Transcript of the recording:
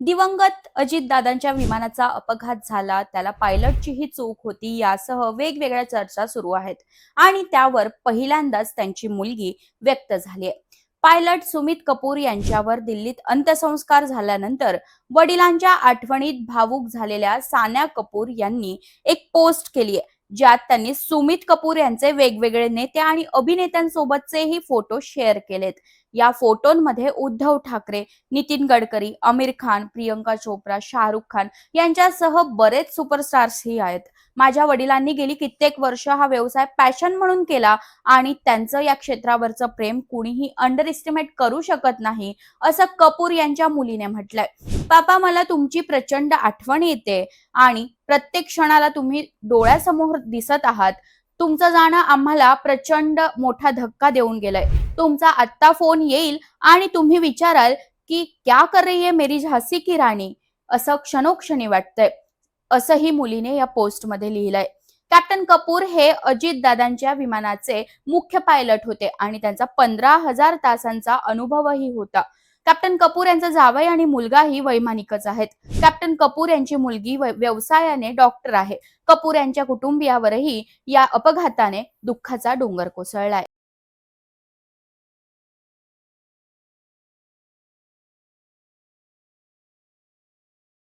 दिवंगत अजितदादांच्या विमानाचा अपघात झाला, त्याला पायलटचीही चूक होती यासह वेगवेगळ्या चर्चा सुरू आहेत आणि त्यावर पहिल्यांदाच त्यांची मुलगी व्यक्त झाली आहे. पायलट सुमित कपूर यांच्यावर दिल्लीत अंत्यसंस्कार झाल्यानंतर वडिलांच्या आठवणीत भावूक झालेल्या सान्या कपूर यांनी एक पोस्ट केली आहे, ज्यात त्यांनी सुमित कपूर यांचे वेगवेगळे नेते आणि अभिनेत्यांसोबतचेही फोटो शेअर केलेत. या फोटोंमध्ये उद्धव ठाकरे, नितीन गडकरी, आमिर खान, प्रियंका चोप्रा, शाहरुख खान यांच्यासह बरेच सुपरस्टार्सही आहेत. माझ्या वडिलांनी गेली कित्येक वर्ष हा व्यवसाय पॅशन म्हणून केला आणि त्यांचं या क्षेत्रावरचं प्रेम कुणीही अंडर एस्टिमेट करू शकत नाही, असं कपूर यांच्या मुलीने म्हटलंय. पापा, मला तुमची प्रचंड आठवण येते आणि प्रत्येक क्षणाला तुम्ही डोळ्यासमोर दिसत आहात. तुमचं जाणं आम्हाला प्रचंड मोठा धक्का देऊन गेलंय. तुमचा आत्ता फोन येईल आणि तुम्ही विचाराल की क्या कर रही है मेरी झांसी की राणी, असं क्षणोक्षणी वाटतंय, असंही मुलीने या पोस्टमध्ये लिहिलंय. कॅप्टन कपूर हे अजितदादांच्या विमानाचे मुख्य पायलट होते आणि त्यांचा 15,000 तासांचा अनुभवही होता. कॅप्टन कपूर यांचा जावई आणि मुलगाही वैमानिकच आहेत. कॅप्टन कपूर यांची मुलगी व्यवसायाने डॉक्टर आहे. कपूर यांच्या कुटुंबियावरही या अपघाताने दुःखाचा डोंगर कोसळलाय.